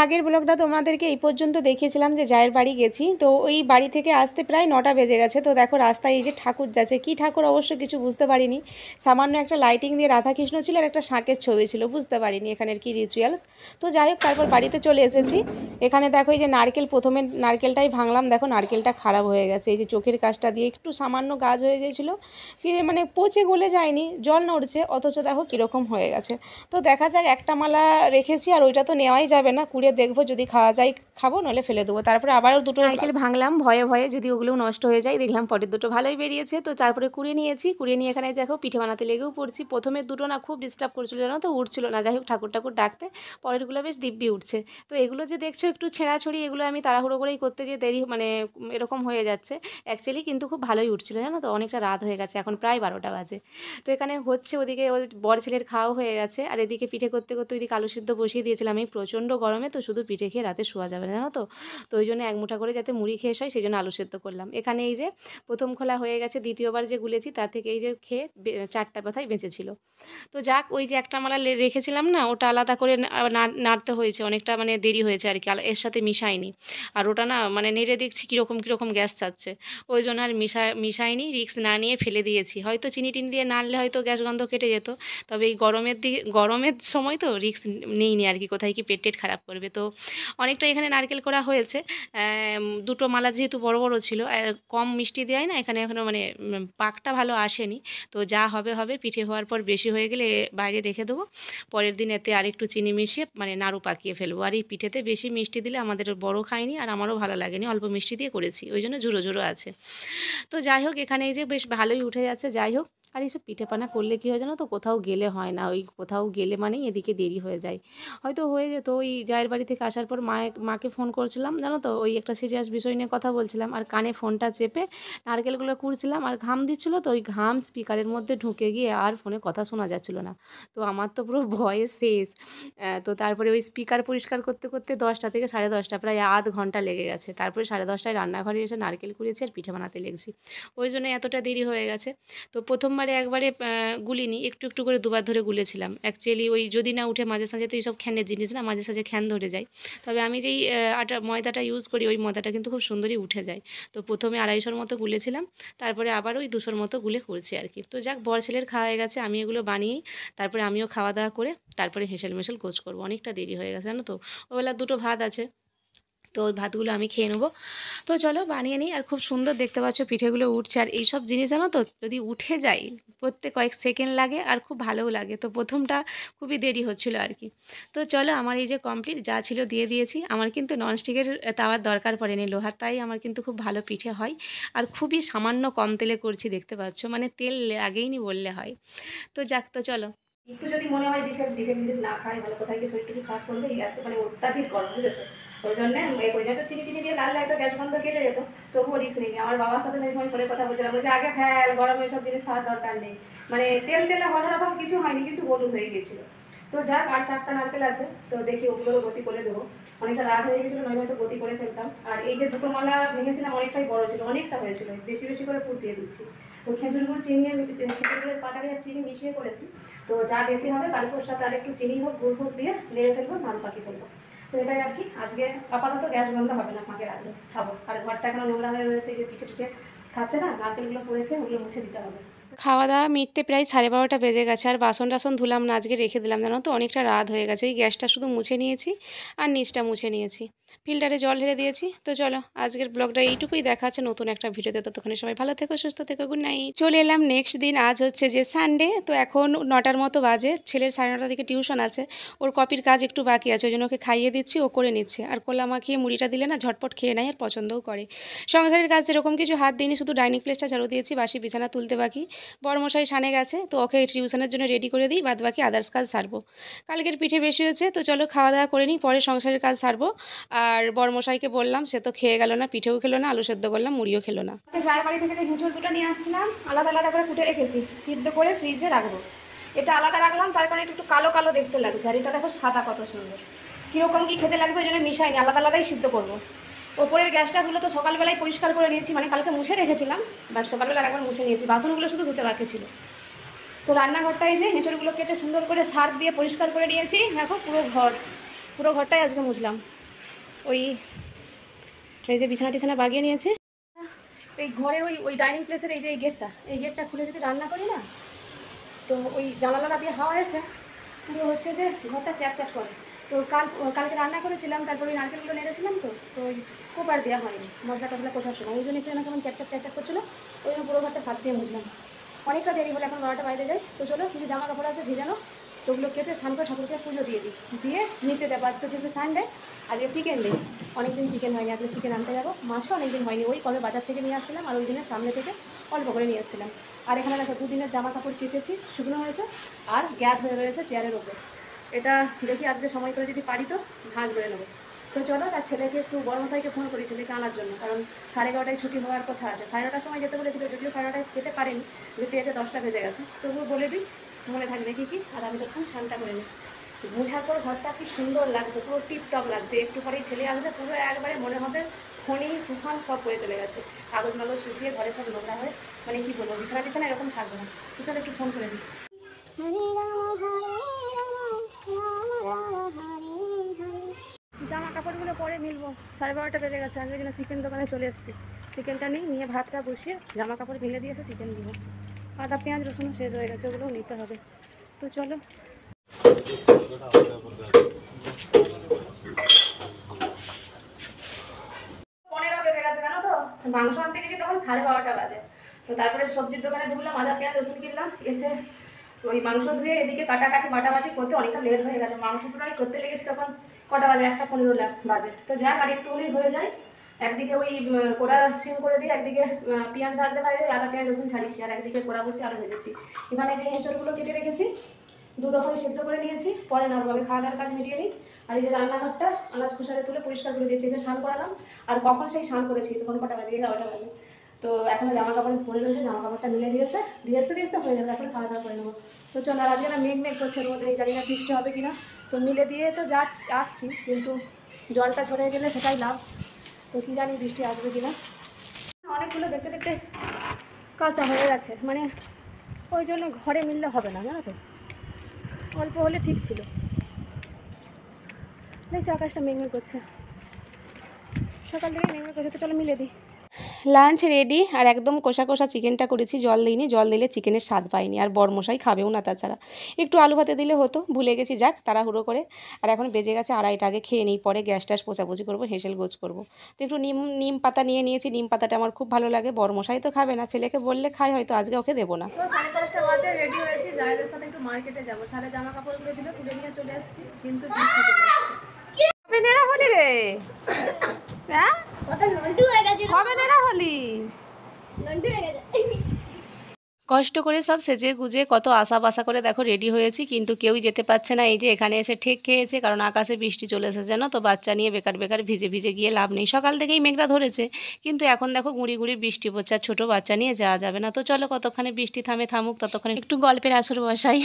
আগের ব্লগটা তোমাদেরকে এই পর্যন্ত দেখিয়েছিলাম যে জায়ের বাড়ি গেছি। তো ওই বাড়ি থেকে আসতে প্রায় 9টা বেজে গেছে। তো দেখো রাস্তায় এই যে ঠাকুর যাচ্ছে, কি ঠাকুর অবশ্য কিছু বুঝতে পারিনি। সামান্য একটা লাইটিং দিয়ে রাধাকৃষ্ণ ছিল আর একটা শাঁখের ছবি ছিল, বুঝতে পারিনি এখানের কি রিচুয়ালস। তো যাই হোক, তারপর বাড়িতে চলে এসেছি। এখানে দেখো এই যে নারকেল, প্রথমে নারকেলটাই ভাঙলাম, দেখো নারকেলটা খারাপ হয়ে গেছে। এই যে চোখের কাজটা দিয়ে একটু সামান্য গাছ হয়ে গেছিলো, কি মানে পচে গলে যায়নি, জল নড়ছে, অথচ দেখো কীরকম হয়ে গেছে। তো দেখা যাক, একটা মালা রেখেছি আর ওইটা তো নেওয়াই যাবে না, কুড়িয়ে দেখবো, যদি খাওয়া যায় খাবো, নাহলে ফেলে দেবো। তারপরে আবারও দুটো নারকেল ভাঙলাম ভয়ে ভয়ে, যদি ওগুলো নষ্ট হয়ে যায়। দেখলাম পরের দুটো ভালোই বেরিয়েছে, তো তারপরে কুড়িয়ে নিয়েছি। কুড়িয়ে নিয়ে এখানে দেখো পিঠে বানাতে লেগেও পড়ছি। প্রথমে দুটো না খুব ডিস্টার্ব করছিল, জানো তো, উঠছিল না। যাই হোক, ঠাকুর ঠাকুর ডাকতে পরেরগুলো বেশ দিব্যি উঠছে। তো এগুলো যে দেখছো একটু ছেঁড়াছড়ি, এগুলো আমি তাড়াহুড়ো করেই করতে যে দেরি, মানে এরকম হয়ে যাচ্ছে অ্যাকচুয়ালি, কিন্তু খুব ভালোই উঠছিল, জানো তো। অনেকটা রাত হয়ে গেছে, এখন প্রায় 12টা বাজে। তো এখানে হচ্ছে, ওদিকে ওই বড় ছেলের খাওয়া হয়ে গেছে, আর এদিকে পিঠে করতে করতে ওইদিকে আলু সিদ্ধ বসিয়ে দিয়েছিলাম। এই প্রচণ্ড গরমে তো শুধু পিঠে খেয়ে রাতে শোয়া যাবে না, জানো তো। তো ওই জন্য এক মুঠা করে যাতে মুড়ি খেয়ে হয়, সেই জন্য আলু সেদ্ধ করলাম। এখানে এই যে প্রথম খোলা হয়ে গেছে, দ্বিতীয়বার যে গুলেছি তার থেকে এই যে খেয়ে 4টা পাতাই বেঁচেছিল। তো যাক, ওই যে একটা মালা রেখেছিলাম না, ওটা আলাদা করে নাড়তে হয়েছে, অনেকটা মানে দেরি হয়েছে আর কি, এর সাথে মিশাইনি। আর ওটা না মানে নেড়ে দেখছি কীরকম কীরকম গ্যাস চাচ্ছে, ওই জন্য আর মিশাইনি, রিস্ক না নিয়ে ফেলে দিয়েছি। হয়তো চিনি টিনি দিয়ে নাড়লে হয়তো গ্যাস গন্ধ কেটে যেত, তবে এই গরমের সময় তো রিস্ক নেইনি আর কি, কোথায় কি পেট টেট খারাপ করবে। তো অনেকটা এখানে নারকেল করা হয়েছে। দুটো মালা যেহেতু বড় বড় ছিল, আর কম মিষ্টি দেয় না এখানে, এখনও মানে পাকটা ভালো আসেনি। তো যা হবে হবে, পিঠে হওয়ার পর বেশি হয়ে গেলে বাইরে রেখে দেবো। পরের দিন এতে আরেকটু চিনি মিশিয়ে মানে নাড়ু পাকিয়ে ফেলবো। আর এই পিঠেতে বেশি মিষ্টি দিলে আমাদের বড় খায়নি, আর আমারও ভালো লাগেনি, অল্প মিষ্টি দিয়ে করেছি, ওই জন্য ঝুড়ো ঝুড়ো আছে। তো যাই হোক, এখানে এই যে বেশ ভালোই উঠে যাচ্ছে। যাই হোক, আর এইসব পিঠেপানা করলে কী হয় জানো তো, কোথাও গেলে হয় না, ওই কোথাও গেলে মানেই এদিকে দেরি হয়ে যায়। হয়তো হয়ে যেত, ওই জায়ের বাড়ি থেকে আসার পর মাকে ফোন করছিলাম, জানো তো, ওই একটা সিরিয়াস বিষয় নিয়ে কথা বলছিলাম, আর কানে ফোনটা চেপে নারকেলগুলো কুড়ছিলাম, আর ঘাম দিচ্ছিলো, তো ওই ঘাম স্পিকারের মধ্যে ঢুকে গিয়ে আর ফোনে কথা শোনা যাচ্ছিলো না। তো আমার তো পুরো ভয়ে শেষ। তো তারপরে ওই স্পিকার পরিষ্কার করতে করতে 10টা থেকে 10:30 প্রায় আধ ঘন্টা লেগে গেছে। তারপরে 10:30টায় রান্নাঘরে এসে নারকেল কুড়িয়েছি আর পিঠে বানাতে লেগেছি, ওই জন্য এতটা দেরি হয়ে গেছে। তো প্রথমবারে একবারে গুলিনি, একটু একটু করে দুবার ধরে গুলেছিলাম। অ্যাকচুয়ালি ওই যদি না উঠে মাঝে সাঝে, তো এইসব খ্যানের জিনিস না, মাঝে সাঝে খ্যান ধরে যায়। তবে আমি যেই ময়দাটা ইউজ করি, ওই ময়দাটা কিন্তু খুব সুন্দরই উঠে যায়। তো প্রথমে 250-র মতো গুলেছিলাম, তারপরে আবার ওই 200-র মতো গুলে করছি আর কি। তো যাক, বর ছেলের খাওয়া হয়ে গেছে, আমি এগুলো বানিয়েই তারপরে আমিও খাওয়া দাওয়া করে তারপরে হেসেল মেশেল গোছ করবো। অনেকটা দেরি হয়ে গেছে, জানো তো। ওবেলা দুটো ভাত আছে, তো ওই ভাতগুলো আমি খেয়ে নেবো। তো চলো বানিয়ে নিই। আর খুব সুন্দর দেখতে পাচ্ছ পিঠেগুলো উঠছে, আর এইসব জিনিস জানো তো, যদি উঠে যায় প্রত্যেক কয়েক সেকেন্ড লাগে, আর খুব ভালোও লাগে। তো প্রথমটা খুবই দেরি হচ্ছিলো আর কি। তো চলো, আমার এই যে কমপ্লিট, যা ছিল দিয়ে দিয়েছি। আমার কিন্তু ননস্টিকের তাওয়ার দরকার পড়েনি, লোহার তাই আমার কিন্তু খুব ভালো পিঠে হয়। আর খুবই সামান্য কম তেলে করছি, দেখতে পাচ্ছ, মানে তেল লাগেইনি বললে হয়। তো যাক, তো চলো। একটু যদি মনে হয় ডিফেক্ট জিনিস না খাই ভালো, কোথায় গিয়ে শরীর টরীর খারাপ করবে, এই এত মানে অত্যাধিক গরম, বুঝেছো। ওই জন্য এই পরিণত চিনি টিনি দিয়ে লাল একটা গ্যাস বন্ধ কেটে যেত, তবুও রিস্ক নেই। আমার বাবার সাথে সেই সময় করে কথা বলছিলাম, বলছে আগে ফ্যাল গরমে সব জিনিস খাওয়ার দরকার নেই, মানে তেল তেলে হওয়ার রকম কিছু হয়নি, কিন্তু হলুদ হয়ে গিয়েছিলো। তো যাক, আর 4টা নারকেল আছে, তো দেখি ওগুলোরও গতি করে দেবো। অনেকটা রাত হয়ে গেছিলো, নয় হয়তো গতি করে ফেলতাম। আর এই যে দুটো মালা ভেঙেছিলাম, অনেকটাই বড় ছিল, অনেকটা হয়েছিল, বেশি বেশি করে পুর দিয়ে দিচ্ছি। তো খেজুর গুড় চিনি, খেজুর পাটালি আর চিনি মিশিয়ে করেছি। তো যা বেশি হবে কালকের সাথে আর একটু চিনি হোক, গুড় হোক দিয়ে নেড়ে ফেলবো, নাড়ু পাকিয়ে ফেলবো। তো এটাই আর কি আজকে। আপাতত গ্যাস বন্ধ হবে না, ফাঁকে রাখবো, খাবো। আর ঘরটা এখনো নোংরা হয়ে রয়েছে, যে পিঠে টিঠে খাচ্ছে না, নারকেলগুলো পড়েছে, ওগুলো মুছে দিতে হবে। খাওয়া দাওয়া মিটতে প্রায় 12:30 বেজে গেছে, আর বাসন টাসন ধুলাম না, আজকে রেখে দিলাম, জানো তো, অনেকটা রাত হয়ে গেছে। ওই গ্যাসটা শুধু মুছে নিয়েছি আর নিচটা মুছে নিয়েছি, ফিল্টারে জল ঢেলে দিয়েছি। তো চলো, আজকের ব্লগটা এইটুকুই, দেখা আছে নতুন একটা ভিডিওতে। ততক্ষণে সবাই ভালো থেকো, সুস্থ থেকো, গুড নাইট। চলে এলাম নেক্সট দিন, আজ হচ্ছে যে সানডে। তো এখন 9টার মতো বাজে, ছেলের 9:30 থেকে টিউশন আছে, ওর কপির কাজ একটু বাকি আছে, ওই জন্য ওকে খাইয়ে দিচ্ছি, ও করে নিচ্ছে। আর কলা মাখিয়ে মুড়িটা দিলে না ঝটপট খেয়ে নেয়, আর পছন্দও করে। সংসারের কাজ এরকম কিছু হাত দিইনি, শুধু ডাইনিং প্লেসটা ঝাড়ু দিয়েছি, বাসি বিছানা তুলতে বাকি। বড়মশাই সানে গেছে, তো ওকে টিউশনের জন্য রেডি করে দিই, বাদ বাকি আদার্স কাজ সারবো। কালকের পিঠে বেশি হয়েছে, তো চলো খাওয়া দাওয়া করে নিই, পরে সংসারের কাজ সারবো। আর বড়মশাইকে বললাম, সে তো খেয়ে গেল না, পিঠেও খেলো না, আলু সেদ্ধ করলাম, মুড়িও খেলো না। জায়ের বাড়ি থেকে যে হিঁচড় দুটো নিয়ে আসছিলাম, আলাদা আলাদা করে কুটে রেখেছি, সিদ্ধ করে ফ্রিজে রাখবো। এটা আলাদা রাখলাম তার কারণে একটু কালো কালো দেখতে লাগছে, আর এটা দেখো সাদা কত সুন্দর। কীরকম কী খেতে লাগবে ওই জন্য মিশাইনি, আলাদা আলাদাই সিদ্ধ করবো। ওপরের গ্যাসটাগুলো তো সকালবেলায় পরিষ্কার করে নিয়েছি, মানে কালকে মুছে রেখেছিলাম, বাট সকালবেলা একবার মুছে নিয়েছি, বাসনগুলো শুধু ধুতে বাকি ছিল। তো রান্নাঘরটাই যে হেঁচড়গুলো কেটে সুন্দর করে সার দিয়ে পরিষ্কার করে নিয়েছি, দেখো পুরো ঘর পুরো ঘরটাই আজকে মুছলাম। ওই এই যে বিছানা টিছানা বাগিয়ে নিয়েছি। এই ঘরের ওই ডাইনিং প্লেসের এই যে এই গেটটা খুলে যদি রান্না করি না, তো ওই জানালা দিয়ে হাওয়া এসে পুরো হচ্ছে যে ঘরটা চ্যাট করে। তো কালকে রান্না করেছিলাম, তারপরে ওই নারকেলগুলো নেড়েছিলাম, তো ওই কোপার দেওয়া হয়নি মশলা টসলা কষার সময়, ওই জন্য একটু কেমন চ্যাট করছিলো। ওই জন্য পুরো ঘরটা সাত দিয়ে মুছলাম। অনেকটা দেরি হলে এখন 12টা বাইরে যায়। তো চলো কিছু জামা কাপড় আছে ভেজানো, তো ওগুলো কেচে স্নান করে ঠাকুরকে পুজো দিয়ে নিচে যাবো। আজকে হচ্ছে সানডে, আজকে চিকেন নেই, অনেকদিন চিকেন হয়নি, আজকে চিকেন আনতে যাবো। মাছও অনেকদিন হয়নি, ওই কবে বাজার থেকে নিয়ে আসছিলাম, আর ওই দিনের সামনে থেকে অল্প করে নিয়ে আসছিলাম। আর এখানে দেখো 2 দিনের জামা কাপড় কেচেছি, শুকনো হয়েছে, আর গ্যাস হয়ে রয়েছে চেয়ারের ওপর। এটা দেখি আজকে সময় করে যদি পারি তো ভাঁজ করে নেবো। তো চলো, তার ছেলেকে একটু বড় মশাইকে ফোন করি ছেলেকে আনার জন্য, কারণ 11:30টায় ছুটি হওয়ার কথা আছে। 9:30টার সময় যেতে বলেছিল, যদিও 9:30টায় যেতে পারেনি, যেতে যেতে 10টা বেজে গেছে। তবুও বলে দিই, মনে থাকবে কি আর আমি তখন স্নানটা করে নিই। বোঝার পর ঘরটা কি সুন্দর লাগছে, পুরো টিপটপ লাগছে। একটু পরেই ছেলে আসবে, পুরো একবারে মনে হবে ফণি তুফান সব হয়ে চলে গেছে। কাগজ মাগজ শুকিয়ে ঘরে সব নোংরা হয়ে, মানে কি বলবো, বিছানা এরকম থাকবে না। তো চলো একটু ফোন করে দিই। জামা কাপড়গুলো পরে মিলবো, 12:30টা বেজে গেছে। আমি জন্য চিকেন দোকানে চলে এসেছি, চিকেনটা নিয়ে ভাতটা বসিয়ে জামা কাপড় মিলে দিয়েছে, চিকেন দিব। আদা পেঁয়াজ রসুনও শেষ হয়ে গেছে, ওগুলোও নিতে হবে। তো চলো, 15 বেজে গেছে জানো তো। মাংস আনতে গেছি তখন 12:30টা বাজে। তো তারপরে সবজির দোকানে ঢুকলাম, আদা পেঁয়াজ রসুন কিনলাম, এসে ওই মাংস ধুয়ে এদিকে কাটাকাটি বাটাবাটি করতে অনেকটা লেট হয়ে গেছে। মাংস পুরাই করতে লেগেছি তখন কটা বাজে, 1:15 বাজে। তো যাক, আর একটু হলেই হয়ে যায়। একদিকে ওই কোড়া সিম করে দিয়ে, একদিকে পেঁয়াজ ভাজতে ভাজতে আদা পেঁয়াজ রসুন ছাড়িয়েছি, আর একদিকে কোড়া বসে আরও ভেজেছি। এখানে যে এঁচড়গুলো কেটে রেখেছি, 2 দফায় সেদ্ধ করে নিয়েছি, পরে নর্মালি খাওয়া দাওয়ার কাজ মিটিয়ে নিই। আর এই যে রান্নাঘরটা আনাজ খোসারে তুলে পরিষ্কার করে দিয়েছি, এখানে স্নান করালাম। আর কখন সেই স্নান করেছি, তখন কটা বাজে, 11টা বাজে। তো এখনও জামা কাপড় পরে রয়েছে, জামা কাপড়টা মিলে দিয়ে আসতে হয়ে যাবে, তারপরে খাওয়া দাওয়া করে নেবো। তো চলো, আর আজকে না মেঘ করছে রোদ, এই জানি না বৃষ্টি হবে কিনা। তো মিলে দিয়ে তো আসছি, কিন্তু জলটা ঝরে গেলে সেটাই লাভ। তো কী জানি বৃষ্টি আসবে কিনা। অনেকগুলো দেখতে দেখতে কাঁচা হয়ে গেছে, মানে ওই জন্য ঘরে মিললে হবে না, জানো তো, অল্প হলে ঠিক ছিল। দেখছি আকাশটা মেঘ করছে, সকাল থেকে মেঘ করছে। তো চলো মিলে দিই। লাঞ্চ রেডি, আর একদম কষা কষা চিকেনটা করেছি, জল দিইনি, জল দিলে চিকেনের স্বাদ পাইনি, আর বরমশাই খাবেও না। তাছাড়া একটু আলু ভাতে দিলে হতো, ভুলে গেছি, যাক তাড়াহুড়ো করে। আর এখন বেজে গেছে 2:30, আগে খেয়ে নিই, পরে গ্যাস ট্যাস পোছাপুছি করবো, হেসেল গোছ করবো। তো একটু নিম পাতা নিয়ে নিয়েছি, নিম পাতাটা আমার খুব ভালো লাগে। বরমশাই তো খাবে না, ছেলেকে বললে খাই, হয়তো আজকে ওকে দেবো না। তো 5:30টা বাজে, রেডি হয়েছি, জায়েদের সাথে একটু মার্কেটে যাবো। ছাদে জামা কাপড়গুলো ছিল, তুলে নিয়ে চলে এসেছি, কিন্তু বৃষ্টি চলে এসেছে। কবে নেড়া হলি রে? হ্যাঁ, কবে নেড়া হলি? কষ্ট করে সব সেজে গুজে কত আশা বাসা করে দেখো রেডি হয়েছি, কিন্তু কেউই যেতে পারছে না। এই যে এখানে এসে ঠেক খেয়েছে, কারণ আকাশে বৃষ্টি চলে এসেছে জানো তো। বাচ্চা নিয়ে বেকার ভিজে গিয়ে লাভ নেই। সকাল থেকেই মেঘটা ধরেছে, কিন্তু এখন দেখো গুঁড়ি বৃষ্টি পড়ছে, আর ছোটো বাচ্চা নিয়ে যাওয়া যাবে না। তো চলো, কতক্ষণে বৃষ্টি থামুক, ততক্ষণে একটু গল্পের আসর বসাই।